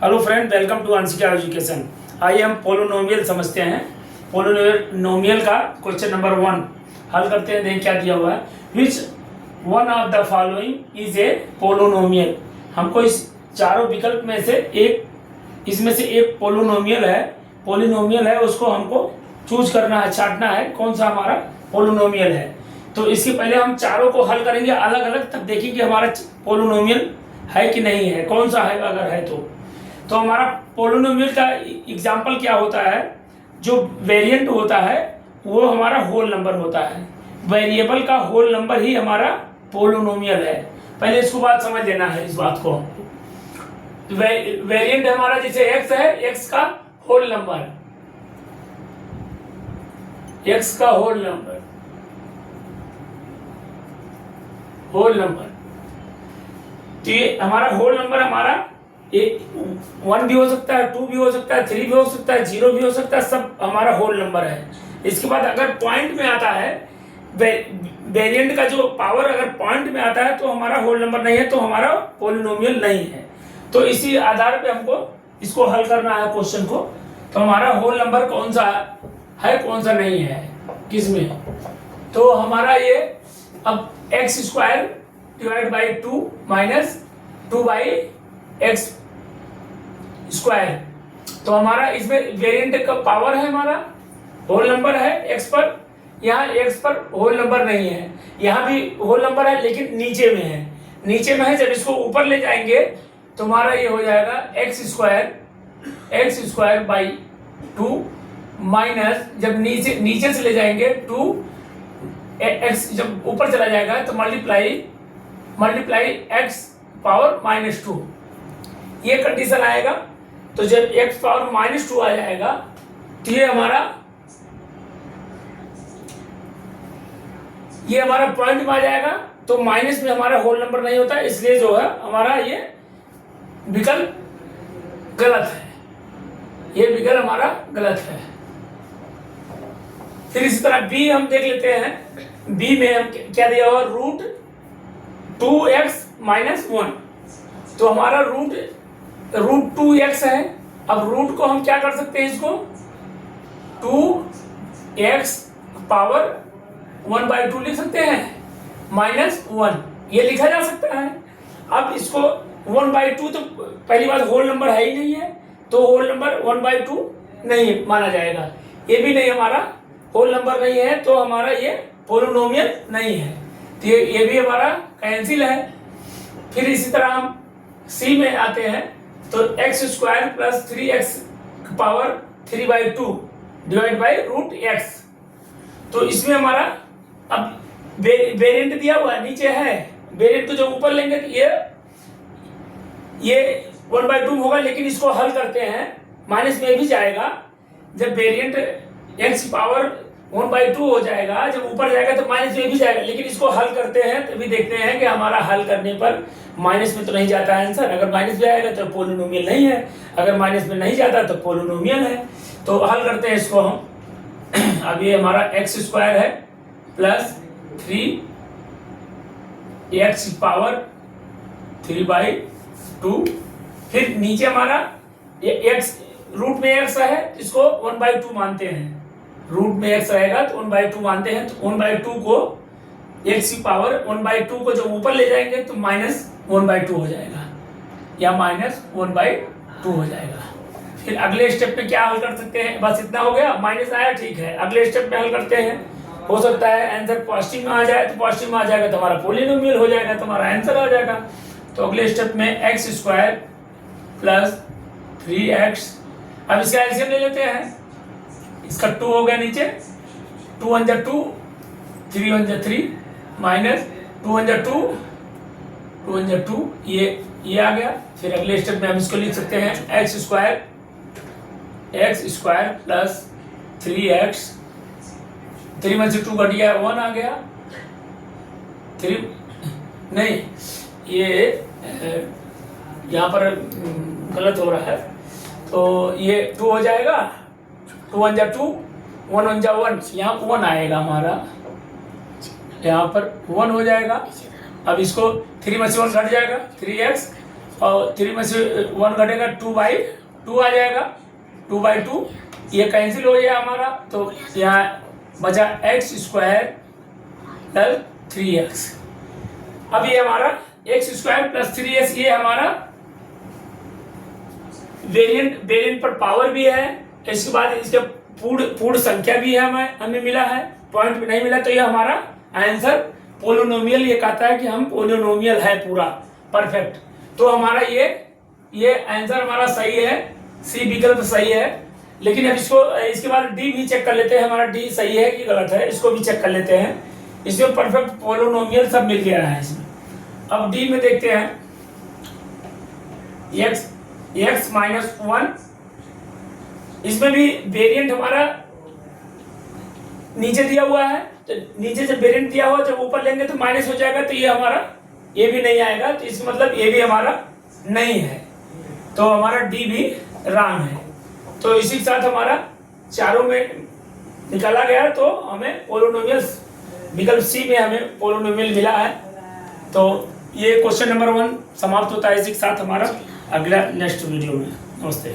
Hello friend, welcome to Anshika education. आइए हम polynomial समझते हैं। पोलिनोमियल का क्वेश्चन नंबर 1 हल करते हैं। देखें क्या दिया हुआ है। Which one of the following is a polynomial. हमको इस चारों विकल्प में से इसमें से एक पोलिनोमियल है, उसको हमको चूज करना है, छांटना है कौन सा हमारा पोलिनोमियल है। तो इसके पहले हम चारों को हल करेंगे अलग अलग, तब देखेंगे हमारा पोलिनोमियल है कि नहीं है, कौन सा है। अगर है तो हमारा पोलिनोमियल का एग्जाम्पल क्या होता है। जो वेरिएंट होता है वो हमारा होल नंबर होता है। वेरिएबल का होल नंबर ही हमारा पोलिनोमियल है। पहले इसको बात समझ लेना है इस बात को। वेरिएंट हमारा जैसे एक्स है, एक्स का होल नंबर, एक्स का होल नंबर तो ये हमारा होल नंबर हमारा 1 भी हो सकता है, 2 भी हो सकता है, 3 भी हो सकता है, 0 भी हो सकता है, सब हमारा होल नंबर है। इसके बाद अगर पॉइंट में आता है, वेरिएंट का जो पावर अगर पॉइंट में आता है तो हमारा होल नंबर नहीं है, तो हमारा पोलिनोमियल नहीं है। तो इसी आधार पे हमको इसको हल करना है क्वेश्चन को। तो हमारा होल नंबर कौन सा है कौन सा नहीं है किसमें। तो हमारा ये अब x² divide by 2 minus 2 by x square. तो हमारा इसमें वेरिएंट का पावर है, हमारा होल नंबर है x पर। यहाँ x पर होल नंबर नहीं है, यहाँ भी होल नंबर है लेकिन नीचे में है। जब इसको ऊपर ले जाएंगे तो हमारा ये हो जाएगा x स्क्वायर बाई 2 माइनस, जब नीचे से ले जाएंगे 2 x, जब ऊपर चला जाएगा तो मल्टीप्लाई x पावर -2, ये कंडीशन आएगा। तो जब x पावर -2 आ जाएगा तो ये हमारा पॉइंट में आ जाएगा। तो माइनस में हमारा होल नंबर नहीं होता, इसलिए जो है हमारा ये विकल्प गलत है, ये विकल्प हमारा गलत है। फिर इसी तरह b हम देख लेते हैं। b में हम क्या दिया हुआ, √2x - 1। तो हमारा √2x है। अब रूट को हम क्या कर सकते हैं, इसको 2x पावर 1/2 लिख सकते हैं, -1 ये लिखा जा सकता है। अब इसको 1/2 तो पहली बात होल नंबर है ही नहीं है, तो होल नंबर 1/2 नहीं माना जाएगा। ये भी नहीं, हमारा होल नंबर नहीं है, तो हमारा ये पोलिनोमियल नहीं है। तो ये भी हमारा कैंसिल है। फिर इसी तरह हम C में आते हैं। तो x² + 3x power 3/2 divide by √x। तो इसमें हमारा अब वेरिएंट दिया हुआ है, नीचे है। वेरिएंट को जब ऊपर लेंगे तो ये 1/2 होगा, लेकिन इसको हल करते हैं माइनस में भी जाएगा। जब वेरिएंट x पावर 1/2 हो जाएगा, जब ऊपर जाएगा तो माइनस में भी जाएगा, लेकिन इसको हल करते हैं तभी देखते हैं कि हमारा हल करने पर माइनस में तो नहीं जाता है आंसर। अगर माइनस में आएगा तो पोलिनोमियल नहीं है, अगर माइनस में नहीं जाता तो पोलिनोमियल है। तो हल करते हैं इसको हम। अब ये हमारा x² है प्लस 3x पावर 3/2। फिर नीचे हमारा ये x रूट में x है, इसको 1/2 मानते हैं। रूट में x रहेगा तो 1/2 मानते हैं। तो 1/2 को x की पावर 1/2 को जब ऊपर ले जाएंगे तो -1/2 हो जाएगा, या -1/2 हो जाएगा। फिर अगले स्टेप में क्या हल कर सकते हैं, बस इतना हो गया। माइनस आया, ठीक है। अगले स्टेप में हल करते हैं। हो सकता है आंसर पॉजिटिव में आ जाए, तो पॉजिटिव में आ जाएगा तो हमारा पोलिनोमियल हो जाएगा, तो हमारा आंसर आ जाएगा। तो अगले स्टेप में x² + 3x। अब इसका एलसीएम ले लेते हैं। इसका 2 हो गया नीचे, 2 × 2 3 × 3 माइनस 2 × 2 2 × 2 ये आ गया। फिर अगले स्टेप में हम इसको लिख सकते हैं x² + 3x। 3 में से 2 घट गया, 1 आ गया। 3 नहीं, ये यहाँ पर गलत हो रहा है। तो ये 2 हो जाएगा, 2 × 2 1 × 1, यहाँ 1 आएगा हमारा, यहाँ पर 1 हो जाएगा। अब इसको 3 में से 1 घट जाएगा, 3x और 3 में से 1 घटेगा 2/2 आ जाएगा, 2/2 ये कैंसिल हो गया हमारा। तो यहाँ बचा x² प्लस 3x। अब ये हमारा x² प्लस 3x ये हमारा वेरिएंट पर पावर भी है। इसके बाद इसके पूर्ण संख्या भी है, हमें मिला है, पॉइंट भी नहीं मिला। तो ये हमारा आंसर पोलिनोमियल ये कहता है कि हम पोलिनोमियल है पूरा परफेक्ट। तो हमारा ये आंसर हमारा सही है, सी विकल्प सही है। लेकिन अब इसके बाद डी भी चेक कर लेते हैं, हमारा डी सही है कि गलत है, इसको भी चेक कर लेते हैं। इसमें परफेक्ट पोलिनोमियल सब मिल गया है इसमें। अब डी में देखते हैं x-1, इसमें भी वेरिएंट हमारा नीचे दिया हुआ है। तो नीचे से वेरिएंट दिया हुआ, जब ऊपर लेंगे तो माइनस हो जाएगा, तो ये हमारा ये भी नहीं आएगा। तो इसका मतलब ये भी हमारा नहीं है, तो हमारा डी भी रॉन्ग है। तो इसी के साथ हमारा चारों में निकाला गया, तो हमें पोलिनोमियल विकल्प सी में हमें पोलिनोमियल मिला है। तो ये क्वेश्चन नंबर 1 समाप्त होता है। इसी के साथ हमारा अगला नेक्स्ट वीडियो में। नमस्ते।